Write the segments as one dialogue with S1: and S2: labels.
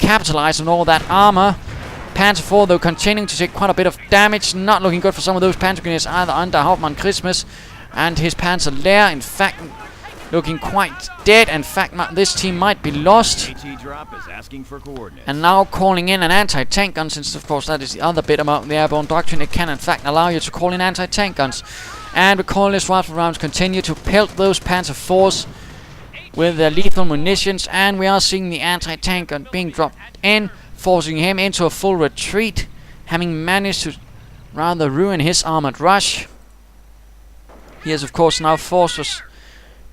S1: capitalize on all that armor. Panzer IV, though, continuing to take quite a bit of damage. Not looking good for some of those Panzer Grenadiers either under Hauptmann Krismas and his Panzer Lehr. In fact, looking quite dead. In fact, this team might be lost. And now calling in an anti-tank gun, since of course that is the other bit about the airborne doctrine. It can in fact allow you to call in anti-tank guns. And recoilless rifle rounds continue to pelt those Panzer IVs with their lethal munitions. And we are seeing the anti-tank gun being dropped in, forcing him into a full retreat, having managed to rather ruin his armored rush. He has of course now forced us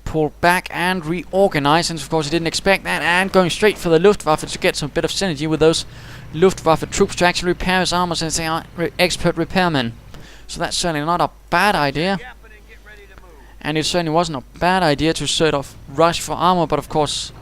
S1: pull back and reorganize, and of course he didn't expect that, and going straight for the Luftwaffe to get some bit of synergy with those Luftwaffe troops to actually repair his armor, since they are expert repairmen. So that's certainly not a bad idea, and it certainly wasn't a bad idea to sort of rush for armor. But of course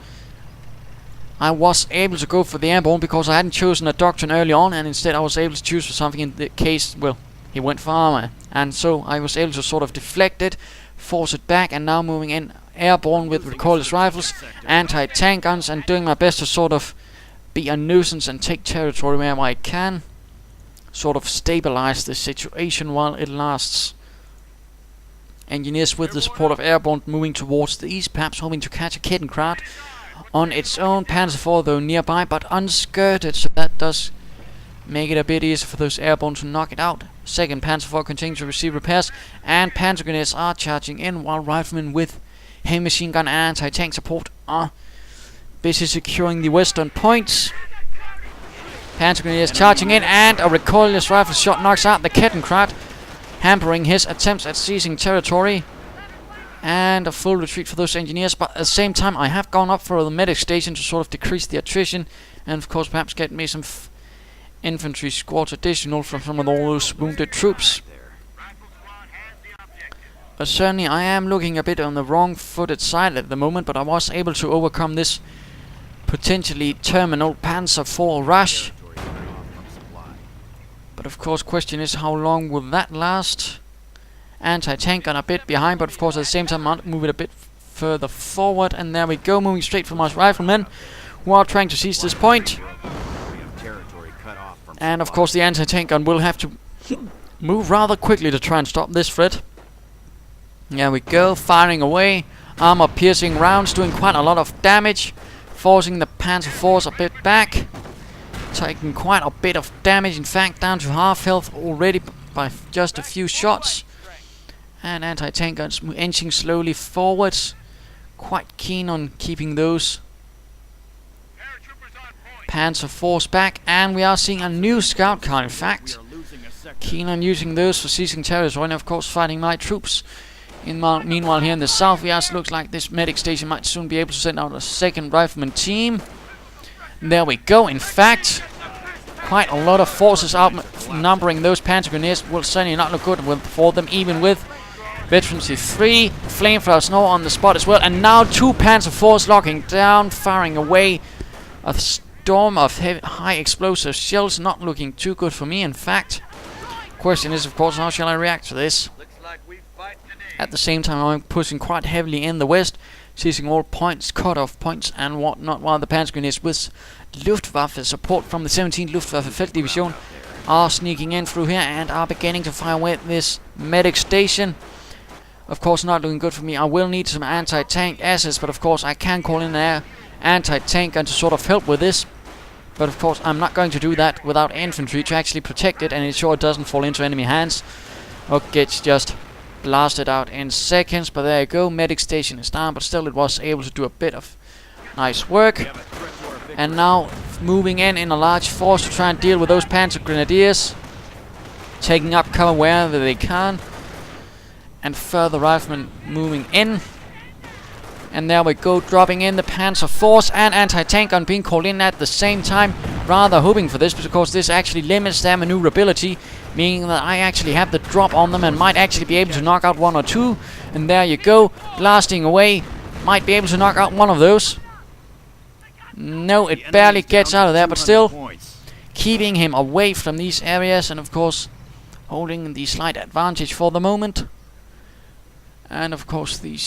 S1: I was able to go for the airborne because I hadn't chosen a doctrine early on, and instead I was able to choose for something in the case, well, he went for armor, and so I was able to sort of deflect it, force it back, and now moving in airborne with recoilless rifles, anti-tank guns, and doing my best to sort of be a nuisance and take territory wherever I can, sort of stabilize the situation while it lasts. Engineers with the support of airborne moving towards the east, perhaps hoping to catch a Kettenkrad on its own. Panzer IV though nearby, but unskirted, so that does make it a bit easier for those airborne to knock it out. Second Panzer IV continues to receive repairs, and Panzer Grenadiers are charging in, while riflemen with heavy machine gun and anti-tank support are busy securing the western points. Panzer Grenadiers charging in, and a recoilless rifle shot knocks out the Kettenkrad, hampering his attempts at seizing territory. And a full retreat for those engineers, but at the same time I have gone up for the medic station to sort of decrease the attrition, and of course perhaps get me some infantry squads additional from some of all those wounded troops. Certainly I am looking a bit on the wrong-footed side at the moment, but I was able to overcome this potentially terminal Panzer IV rush. But of course question is, how long will that last? Anti-tank gun a bit behind, but of course at the same time I'll move it a bit further forward, and there we go, moving straight for my riflemen who are trying to seize this point. And of course the anti-tank gun will have to move rather quickly to try and stop this threat. There we go, firing away, armor piercing rounds, doing quite a lot of damage, forcing the Panzer IVs a bit back, taking quite a bit of damage, in fact down to half health already by just a few shots. And anti-tank guns inching slowly forwards, quite keen on keeping those Panzer IVs back, and we are seeing a new scout car, in fact, keen on using those for seizing territory, and of course fighting my troops. Meanwhile here in the south, it looks like this medic station might soon be able to send out a second rifleman team. There we go, in fact quite a lot of forces outnumbering those Panzer Grenadiers will certainly not look good for them, even with Veterancy 3, Flamethrower Snow on the spot as well, and now two Panzer IVs locking down, firing away a storm of high explosive shells. Not looking too good for me, in fact. Question is of course, how shall I react to this? At the same time I'm pushing quite heavily in the west, seizing all points, cut-off points and whatnot, while the Panzer Grenadiers with Luftwaffe support from the 17th Luftwaffe Felddivision are sneaking in through here and are beginning to fire away at this medic station. Of course not looking good for me. I will need some anti-tank assets, but of course I can call in an anti-tank gun to sort of help with this. But of course I'm not going to do that without infantry to actually protect it and ensure it doesn't fall into enemy hands or gets just blasted out in seconds. But there you go, medic station is down, but still it was able to do a bit of nice work. And now moving in a large force to try and deal with those Panzer Grenadiers, taking up cover wherever they can, and further riflemen moving in. And there we go, dropping in the Panzer IVs and anti-tank gun being called in at the same time. Rather hoping for this, because this actually limits their maneuverability, meaning that I actually have the drop on them and might actually be able to knock out one or two. And there you go, blasting away, might be able to knock out one of those. No, it barely gets out of there, but still keeping him away from these areas, and of course holding the slight advantage for the moment. And of course the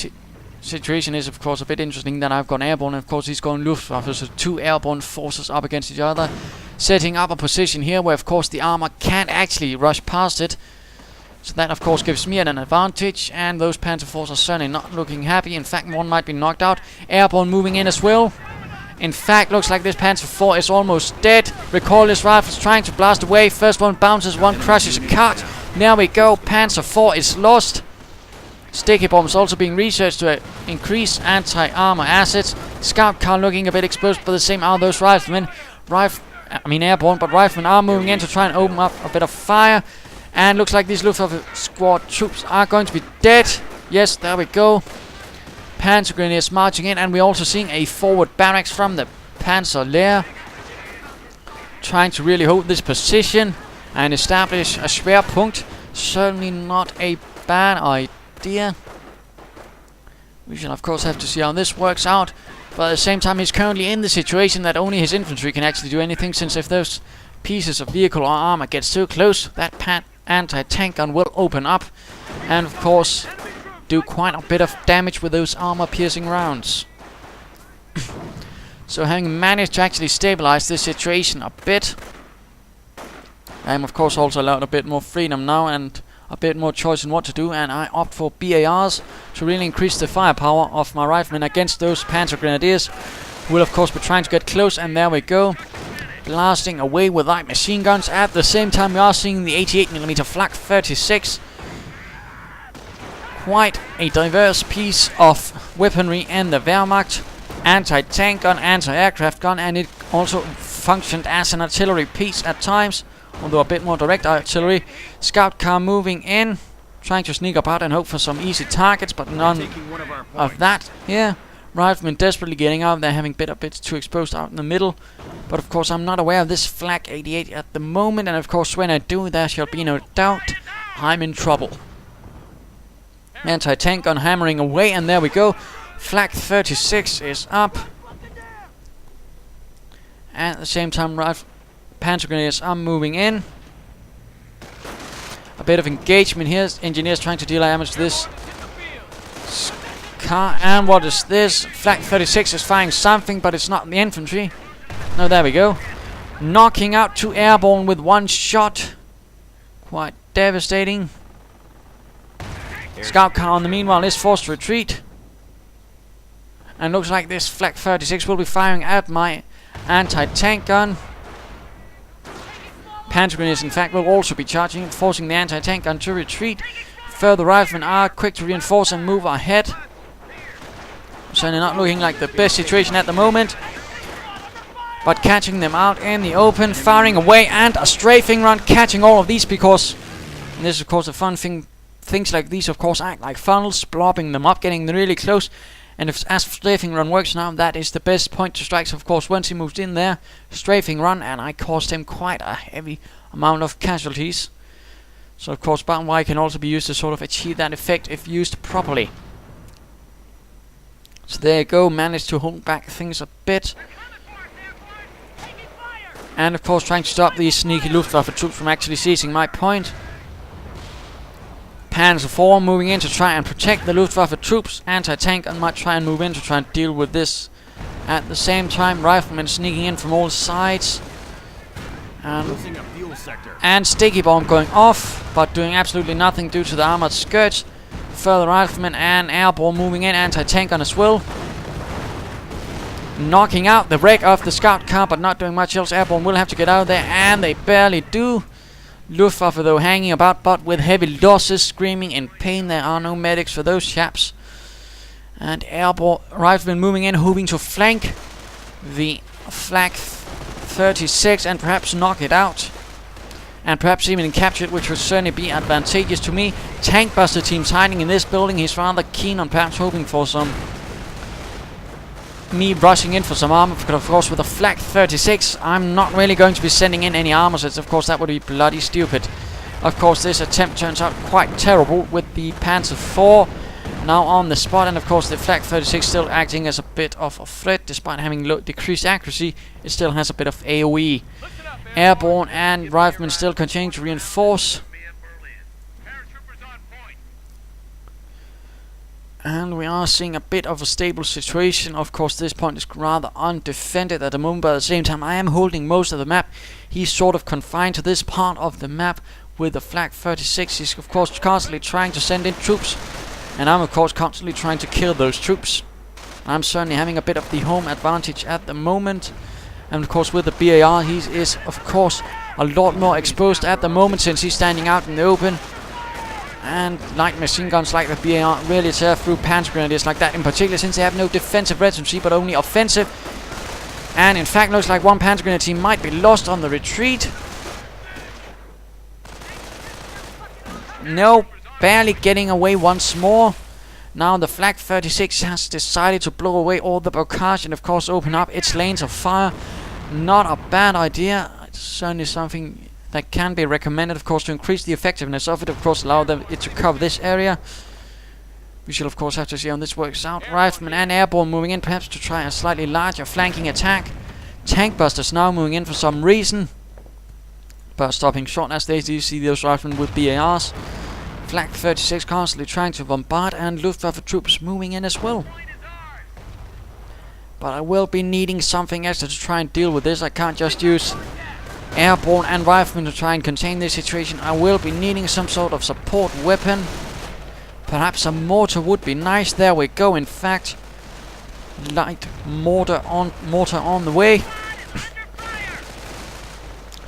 S1: situation is, of course, a bit interesting that I've gone airborne, and of course he's going Luftwaffe, so 2 airborne forces up against each other, setting up a position here where, of course, the armor can't actually rush past it. So that, of course, gives me an advantage, and those Panzer forces are certainly not looking happy. In fact, one might be knocked out. Airborne moving in as well. In fact, looks like this Panzer IV is almost dead. Recoilless rifles trying to blast away. First one bounces, one crushes a cart. There we go, Panzer IV is lost. Sticky bombs also being researched to increase anti-armor assets. Scout car looking a bit exposed, but the same are those riflemen. Airborne, but riflemen are moving in to try and open up a bit of fire. And looks like these Luftwaffe squad troops are going to be dead. Yes, there we go. Panzer Grenadiers marching in, and we're also seeing a forward barracks from the Panzer Lehr, trying to really hold this position and establish a Schwerpunkt. Certainly not a bad idea. We shall of course have to see how this works out, but at the same time he's currently in the situation that only his infantry can actually do anything, since if those pieces of vehicle or armor get so close, that anti-tank gun will open up and of course do quite a bit of damage with those armor-piercing rounds. So having managed to actually stabilize this situation a bit, I am of course also allowed a bit more freedom now and a bit more choice in what to do, and I opt for BARs to really increase the firepower of my riflemen against those Panzer Grenadiers, who will of course be trying to get close, and there we go. Blasting away with light machine guns. At the same time we are seeing the 88mm Flak 36. Quite a diverse piece of weaponry in the Wehrmacht. Anti-tank gun, anti-aircraft gun, and it also functioned as an artillery piece at times, although a bit more direct artillery. Scout car moving in, trying to sneak up out and hope for some easy targets, but none of that here. Riflemen desperately getting out. They're having a bit too exposed out in the middle, but of course I'm not aware of this Flak 88 at the moment, and of course when I do, there shall be no doubt I'm in trouble. Anti-tank gun hammering away, and there we go. Flak 36 is up. And at the same time, Panzer Grenadiers are moving in. A bit of engagement here. Engineers trying to deal damage to this car. And what is this? Flak 36 is firing something, but it's not the infantry. No, there we go. Knocking out 2 airborne with 1 shot. Quite devastating. Scout car on the meanwhile is forced to retreat. And looks like this Flak 36 will be firing at my anti-tank gun. Panzer Grenadiers in fact will also be charging, forcing the anti-tank gun to retreat. Further riflemen are quick to reinforce and move ahead. Certainly not looking like the best situation at the moment, but catching them out in the open, firing away, and a strafing run, catching all of these, because and this is of course a fun thing. Things like these of course act like funnels, blobbing them up, getting them really close. And if as strafing run works now, that is the best point to strike. So of course once he moved in there, strafing run, and I caused him quite a heavy amount of casualties. So of course Button Y can also be used to sort of achieve that effect if used properly. So there you go, managed to hold back things a bit. And of course trying to stop these sneaky Luftwaffe troops from actually seizing my point. Panzer IV moving in to try and protect the Luftwaffe troops. Anti-tank and might try and move in to try and deal with this. At the same time, riflemen sneaking in from all sides. And sticky bomb going off, but doing absolutely nothing due to the armored skirts. Further riflemen and airborne moving in. Anti-tank gun as well. Knocking out the wreck of the scout car, but not doing much else. Airborne will have to get out of there, and they barely do. Luftwaffe though hanging about, but with heavy losses, screaming in pain. There are no medics for those chaps. And airborne riflemen moving in, hoping to flank the Flak 36 and perhaps knock it out. And perhaps even capture it, which would certainly be advantageous to me. Tank buster teams hiding in this building. He's rather keen on perhaps hoping for some me rushing in for some armor, because of course with a Flak 36 I'm not really going to be sending in any armor sets. Of course that would be bloody stupid. Of course this attempt turns out quite terrible with the Panzer IV now on the spot, and of course the Flak 36 still acting as a bit of a threat. Despite having decreased accuracy, it still has a bit of AoE. Airborne and riflemen still continuing to reinforce. And we are seeing a bit of a stable situation. Of course, this point is rather undefended at the moment, but at the same time, I am holding most of the map. He's sort of confined to this part of the map with the Flak 36. He's, of course, constantly trying to send in troops, and I'm, of course, constantly trying to kill those troops. I'm certainly having a bit of the home advantage at the moment. And, of course, with the BAR, he is, of course, a lot more exposed at the moment since he's standing out in the open. And light machine guns like the BAR really tear through Panzer Grenadiers like that, in particular since they have no defensive residency but only offensive. And in fact looks like one Panzer Grenadier team might be lost on the retreat. No, barely getting away once more. Now the Flak 36 has decided to blow away all the barrage and of course open up its lanes of fire. Not a bad idea. It's certainly something that can be recommended, of course, to increase the effectiveness of it. Of course, allow it to cover this area. We shall, of course, have to see how this works out. Riflemen and airborne moving in, perhaps to try a slightly larger flanking attack. Tank busters now moving in for some reason, but stopping short as they do see those riflemen with BARs. Flak 36 constantly trying to bombard, and Luftwaffe troops moving in as well. But I will be needing something extra to try and deal with this. I can't just use airborne and riflemen to try and contain this situation. I will be needing some sort of support weapon. Perhaps a mortar would be nice. There we go. In fact, light mortar on the way.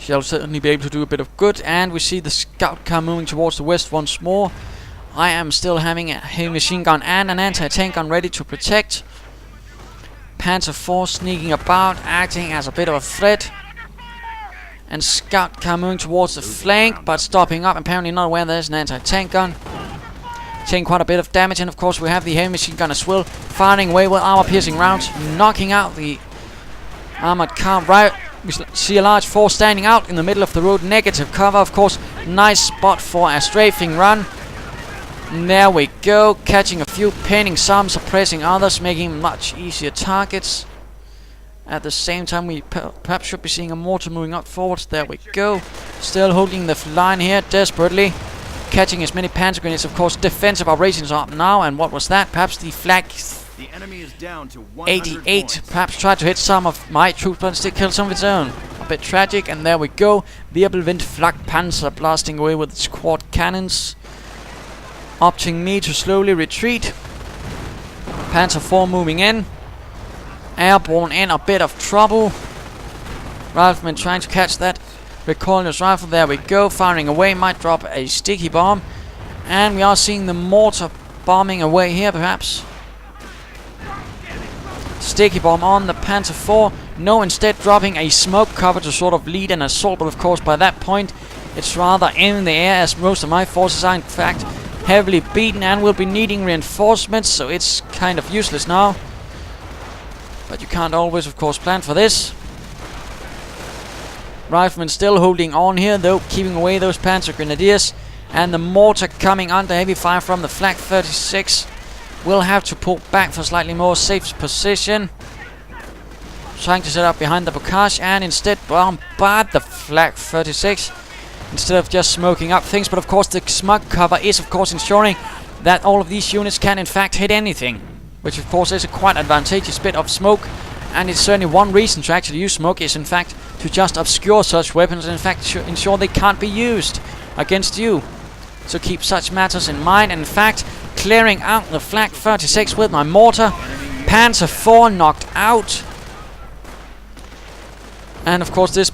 S1: Shall certainly be able to do a bit of good. And we see the scout car moving towards the west once more. I am still having a heavy machine gun and an anti-tank gun ready to protect. Panzer IV sneaking about, acting as a bit of a threat. And scout car moving towards the flank, but stopping up, apparently not aware there's an anti-tank gun. Taking quite a bit of damage, and of course we have the heavy machine gun as well, firing away with armor-piercing rounds, knocking out the armored car. Right, we see a large force standing out in the middle of the road, negative cover, of course. Nice spot for a strafing run. And there we go, catching a few, pinning some, suppressing others, making much easier targets. At the same time, we perhaps should be seeing a mortar moving up forwards. There we go. Still holding the line here desperately. Catching as many Panzer Grenadiers. Of course, defensive operations are up now. And what was that? Perhaps the Flak 88 perhaps tried to hit some of my troops, but still killed some of its own. A bit tragic. And there we go. Wirbelwind Flak Panzer blasting away with its quad cannons. Opting me to slowly retreat. Panzer IV moving in. Airborne in a bit of trouble. Rifleman trying to catch that recoilless rifle. There we go. Firing away. Might drop a sticky bomb. And we are seeing the mortar bombing away here, perhaps. Sticky bomb on the Panzer IV. No, instead dropping a smoke cover to sort of lead an assault. But of course, by that point, it's rather in the air, as most of my forces are, in fact, heavily beaten and will be needing reinforcements. So it's kind of useless now. But you can't always, of course, plan for this. Riflemen still holding on here, though, keeping away those Panzer Grenadiers. And the mortar coming under heavy fire from the Flak 36. Will have to pull back for slightly more safe position. Trying to set up behind the barrage and instead bombard the Flak 36. Instead of just smoking up things. But of course the smog cover is, of course, ensuring that all of these units can in fact hit anything. Which of course is a quite advantageous bit of smoke, and it's certainly one reason to actually use smoke is in fact to just obscure such weapons and in fact ensure they can't be used against you. So keep such matters in mind, and in fact clearing out the Flak 36 with my mortar. Panzer IV knocked out. And of course this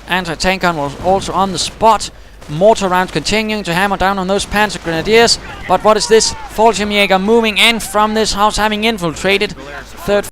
S1: anti-tank gun was also on the spot. Mortar rounds continuing to hammer down on those Panzer Grenadiers. But what is this? Fallschirmjäger moving in from this house, having infiltrated.